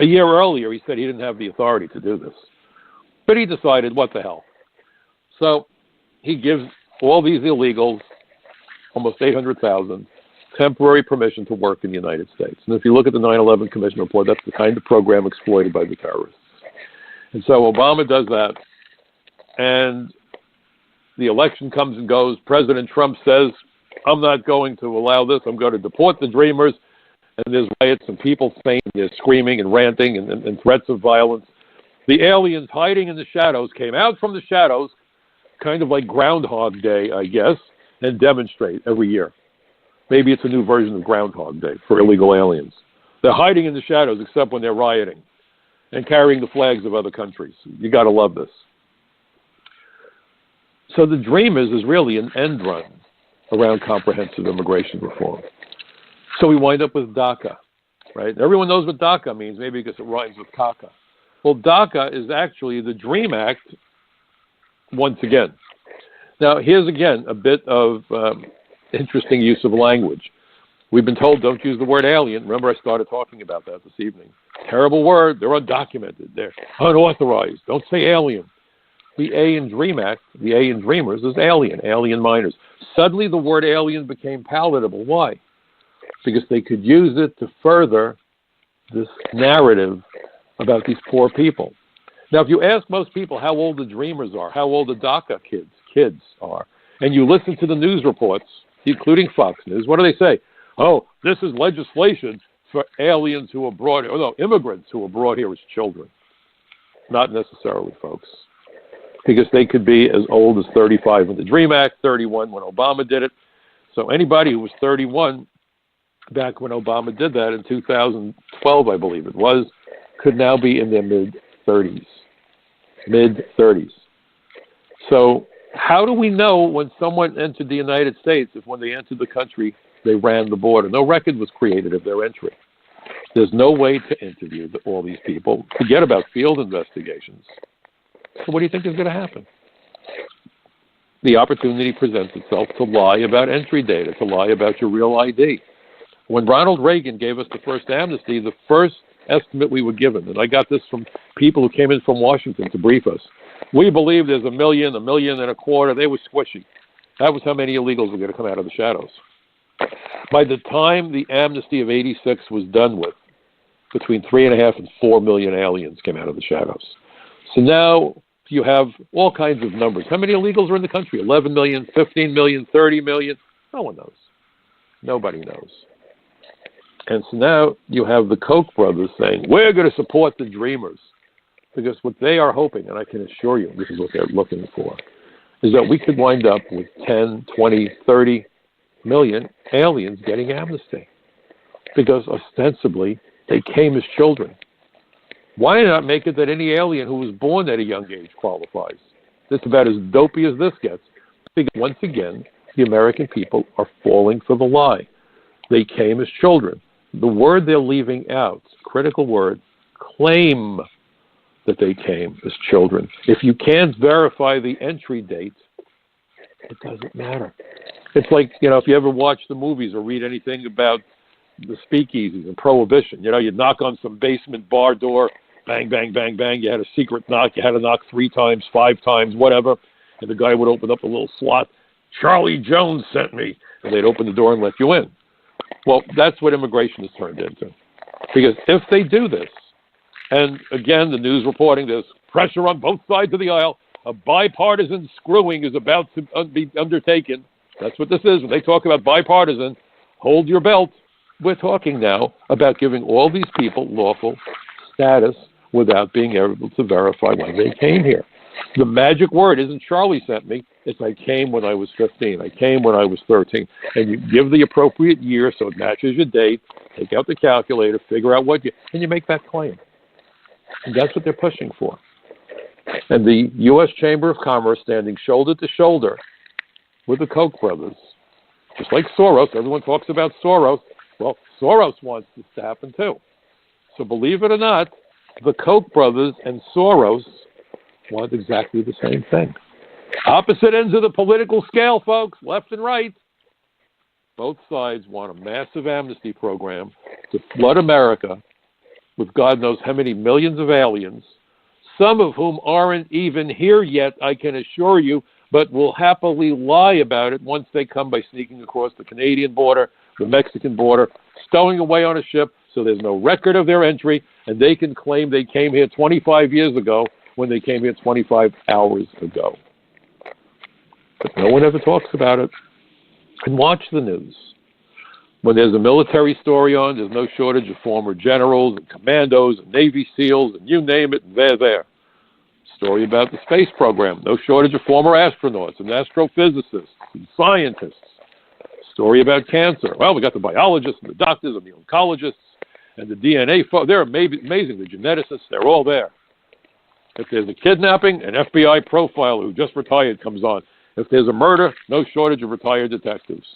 A year earlier, he said he didn't have the authority to do this. But he decided, what the hell? So he gives all these illegals, almost 800,000, temporary permission to work in the United States. And if you look at the 9/11 Commission report, that's the kind of program exploited by the terrorists. And so Obama does that, and the election comes and goes. President Trump says, I'm not going to allow this. I'm going to deport the Dreamers. And there's riots and people saying they're screaming and ranting and threats of violence. The aliens hiding in the shadows came out from the shadows, kind of like Groundhog Day, I guess, and demonstrate every year. Maybe it's a new version of Groundhog Day for illegal aliens. They're hiding in the shadows except when they're rioting and carrying the flags of other countries. You got to love this. So the Dreamers is really an end run around comprehensive immigration reform. So we wind up with DACA, right? Everyone knows what DACA means, maybe because it rhymes with caca. Well, DACA is actually the DREAM Act once again. Now, here's again a bit of interesting use of language. We've been told don't use the word alien. Remember, I started talking about that this evening. Terrible word. They're undocumented. They're unauthorized. Don't say alien. The A in DREAM Act, the A in Dreamers, is alien minors. Suddenly the word alien became palatable. Why? Because they could use it to further this narrative about these poor people. Now, if you ask most people how old the Dreamers are, how old the DACA kids are, and you listen to the news reports, including Fox News, what do they say? Oh, this is legislation for aliens who are brought here, no, immigrants who are brought here as children. Not necessarily, folks. Because they could be as old as 35 in the DREAM Act, 31 when Obama did it. So anybody who was 31 back when Obama did that in 2012, I believe it was, could now be in their mid-30s. Mid-30s. So how do we know when someone entered the United States if when they entered the country, they ran the border? No record was created of their entry. There's no way to interview all these people. Forget about field investigations. So what do you think is going to happen? The opportunity presents itself to lie about entry data, to lie about your real ID. When Ronald Reagan gave us the first amnesty, the first estimate we were given, and I got this from people who came in from Washington to brief us, we believe there's 1 million, 1.25 million. They were squishy. That was how many illegals were going to come out of the shadows. By the time the amnesty of 86 was done with, between 3.5 and 4 million aliens came out of the shadows. So now you have all kinds of numbers. How many illegals are in the country? 11 million, 15 million, 30 million? No one knows. Nobody knows. And so now you have the Koch brothers saying, we're going to support the Dreamers. Because what they are hoping, and I can assure you this is what they're looking for, is that we could wind up with 10, 20, 30 million aliens getting amnesty. Because ostensibly, they came as children. Why not make it that any alien who was born at a young age qualifies? It's about as dopey as this gets. Because once again, the American people are falling for the lie. They came as children. The word they're leaving out, critical word, claim that they came as children. If you can't verify the entry date, it doesn't matter. It's like, if you ever watch the movies or read anything about the speakeasies and Prohibition, you knock on some basement bar door, bang, bang, bang, bang. You had a secret knock. You had to knock 3 times, 5 times, whatever. And the guy would open up a little slot. Charlie Jones sent me. And they'd open the door and let you in. Well, that's what immigration has turned into. Because if they do this, and again, the news reporting there's pressure on both sides of the aisle, a bipartisan screwing is about to be undertaken. That's what this is. When they talk about bipartisan, hold your belt. We're talking now about giving all these people lawful status without being able to verify when they came here. The magic word isn't Charlie sent me. It's I came when I was 15. I came when I was 13. And you give the appropriate year so it matches your date, take out the calculator, figure out what you, and you make that claim. And that's what they're pushing for. And the U.S. Chamber of Commerce standing shoulder to shoulder with the Koch brothers, just like Soros. Everyone talks about Soros. Well, Soros wants this to happen too. So believe it or not, the Koch brothers and Soros want exactly the same thing. Opposite ends of the political scale, folks, left and right. Both sides want a massive amnesty program to flood America with God knows how many millions of aliens, some of whom aren't even here yet, I can assure you, but will happily lie about it once they come by sneaking across the Canadian border, the Mexican border, stowing away on a ship so there's no record of their entry, and they can claim they came here 25 years ago when they came here 25 hours ago. But no one ever talks about it. And watch the news. When there's a military story on, there's no shortage of former generals and commandos and Navy SEALs and you name it, and they're there. Story about the space program, no shortage of former astronauts and astrophysicists and scientists. Story about cancer. Well, we got the biologists and the doctors and the oncologists and the DNA they're amazing, the geneticists, they're all there. If there's a kidnapping, an FBI profiler who just retired comes on. If there's a murder, no shortage of retired detectives.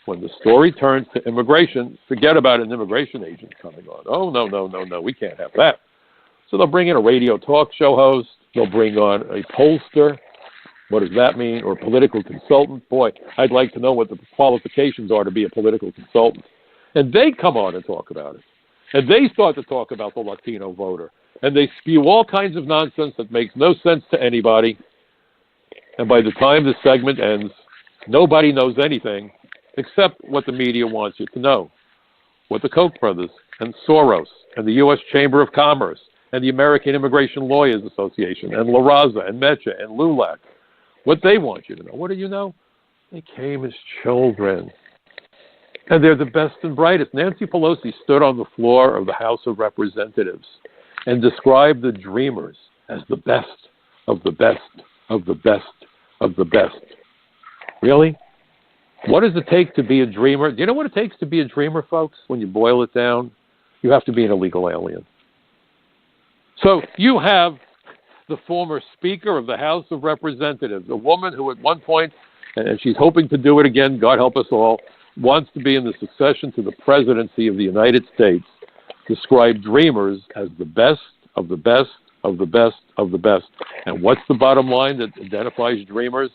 When the story turns to immigration, forget about an immigration agent coming on. Oh, no, we can't have that. So they'll bring in a radio talk show host. They'll bring on a pollster. What does that mean? Or a political consultant. Boy, I'd like to know what the qualifications are to be a political consultant. And they come on and talk about it. And they start to talk about the Latino voter. And they spew all kinds of nonsense that makes no sense to anybody. And by the time this segment ends, nobody knows anything except what the media wants you to know. What the Koch brothers and Soros and the U.S. Chamber of Commerce and the American Immigration Lawyers Association and La Raza and Mecha and LULAC, what they want you to know. What do you know? They came as children. And they're the best and brightest. Nancy Pelosi stood on the floor of the House of Representatives and described the dreamers as the best of the best of the best of the best. Really? What does it take to be a dreamer? Do you know what it takes to be a dreamer, folks? When you boil it down, you have to be an illegal alien. So you have the former Speaker of the House of Representatives, a woman who at one point, and she's hoping to do it again, God help us all, wants to be in the succession to the presidency of the United States, describe dreamers as the best of the best of the best of the best. And what's the bottom line that identifies dreamers?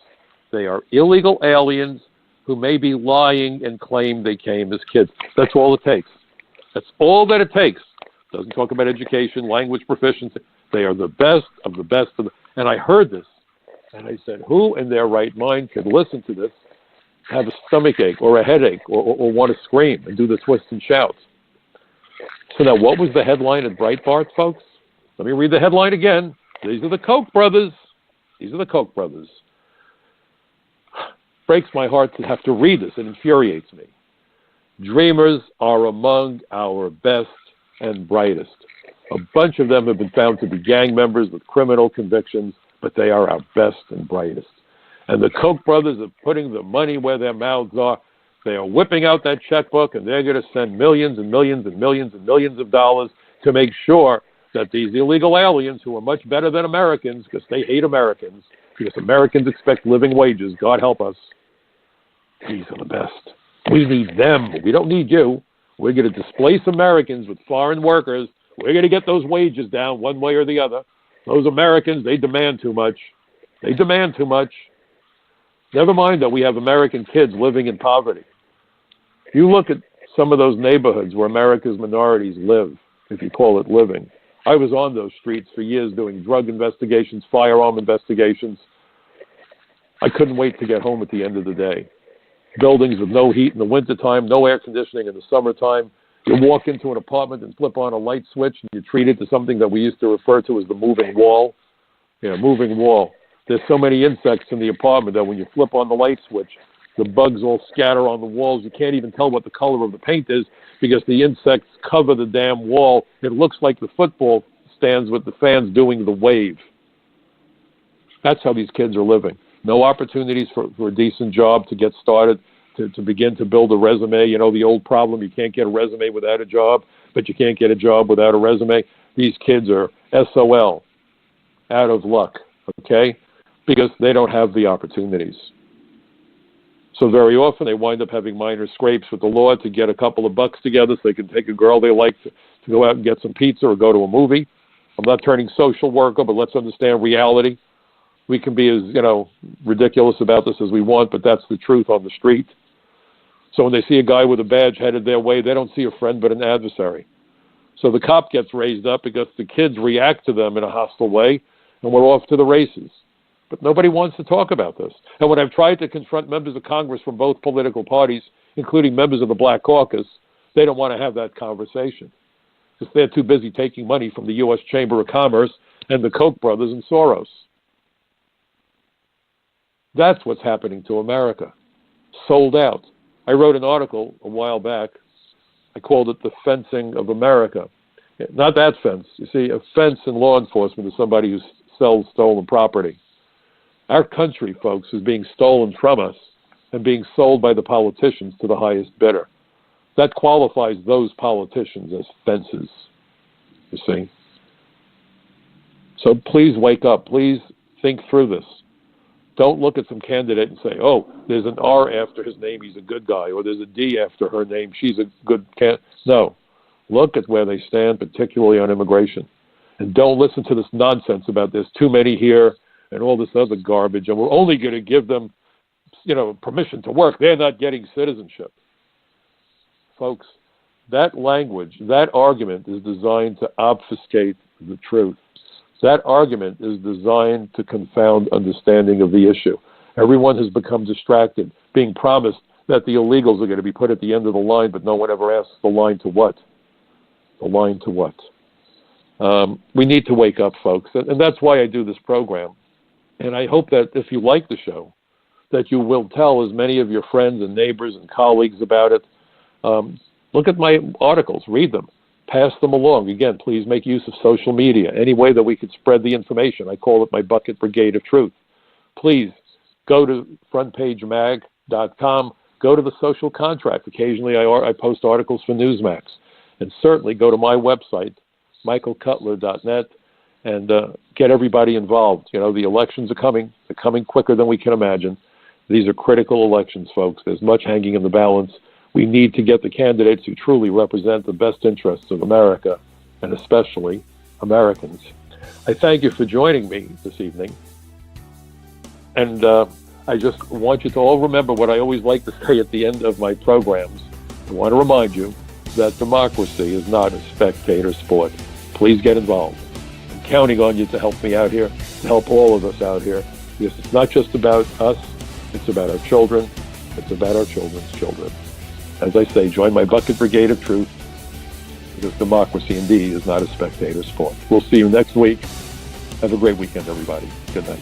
They are illegal aliens who may be lying and claim they came as kids. That's all it takes. That's all that it takes. Doesn't talk about education, language proficiency. They are the best of the best of the... And I heard this, and I said, who in their right mind could listen to this, have a stomach ache or a headache or want to scream and do the twist and shouts? So now, what was the headline at Breitbart, folks? Let me read the headline again. These are the Koch brothers. These are the Koch brothers. Breaks my heart to have to read this. It infuriates me. Dreamers are among our best and brightest. A bunch of them have been found to be gang members with criminal convictions, but they are our best and brightest. And the Koch brothers are putting the money where their mouths are. They are whipping out that checkbook, and they're going to send millions and millions and millions and millions of dollars to make sure that these illegal aliens, who are much better than Americans, because they hate Americans, because Americans expect living wages, God help us, these are the best. We need them. We don't need you. We're going to displace Americans with foreign workers. We're going to get those wages down one way or the other. Those Americans, they demand too much. They demand too much. Never mind that we have American kids living in poverty. If you look at some of those neighborhoods where America's minorities live, if you call it living, I was on those streets for years doing drug investigations, firearm investigations. I couldn't wait to get home at the end of the day. Buildings with no heat in the wintertime, no air conditioning in the summertime. You walk into an apartment and flip on a light switch, and you treat it to something that we used to refer to as the moving wall. Moving wall. There's so many insects in the apartment that when you flip on the light switch, The bugs all scatter on the walls. You can't even tell what the color of the paint is because the insects cover the damn wall. It looks like the football stands with the fans doing the wave. That's how these kids are living. No opportunities for a decent job to get started, to begin to build a resume. You know, the old problem, you can't get a resume without a job, but you can't get a job without a resume. These kids are SOL, out of luck, okay, because they don't have the opportunities. So very often they wind up having minor scrapes with the law to get a couple of bucks together so they can take a girl they like to go out and get some pizza or go to a movie. I'm not turning social worker, but let's understand reality. We can be as, ridiculous about this as we want, but that's the truth on the street. So when they see a guy with a badge headed their way, they don't see a friend but an adversary. So the cop gets raised up because the kids react to them in a hostile way, and we're off to the races. But nobody wants to talk about this. And when I've tried to confront members of Congress from both political parties, including members of the Black Caucus, they don't want to have that conversation because they're too busy taking money from the U.S. Chamber of Commerce and the Koch brothers and Soros. That's what's happening to America. Sold out. I wrote an article a while back. I called it The Fencing of America. Not that fence. You see, a fence in law enforcement is somebody who sells stolen property. Our country, folks, is being stolen from us and being sold by the politicians to the highest bidder. That qualifies those politicians as fences, you see. So please wake up. Please think through this. Don't look at some candidate and say, oh, there's an R after his name, he's a good guy, or there's a D after her name, she's a good candidate. No. Look at where they stand, particularly on immigration. And don't listen to this nonsense about there's too many here and all this other garbage, and we're only going to give them, permission to work. They're not getting citizenship. Folks, that language, that argument is designed to obfuscate the truth. That argument is designed to confound understanding of the issue. Everyone has become distracted, being promised that the illegals are going to be put at the end of the line, but no one ever asks the line to what? The line to what? We need to wake up, folks, and that's why I do this program. And I hope that if you like the show, that you will tell as many of your friends and neighbors and colleagues about it. Look at my articles, read them, pass them along. Again, please make use of social media, any way that we could spread the information. I call it my Bucket Brigade of Truth. Please go to frontpagemag.com, go to the Social Contract. Occasionally I post articles for Newsmax. And certainly go to my website, michaelcutler.net, and get everybody involved. The elections are coming. They're coming quicker than we can imagine. These are critical elections, folks. There's much hanging in the balance. We need to get the candidates who truly represent the best interests of America, and especially Americans. I thank you for joining me this evening. And I just want you to all remember what I always like to say at the end of my programs. I want to remind you that democracy is not a spectator sport. Please get involved. I'm counting on you to help me out here, to help all of us out here, because it's not just about us, it's about our children, it's about our children's children. As I say, join my Bucket Brigade of Truth, because democracy indeed is not a spectator sport. We'll see you next week. Have a great weekend, everybody. Good night.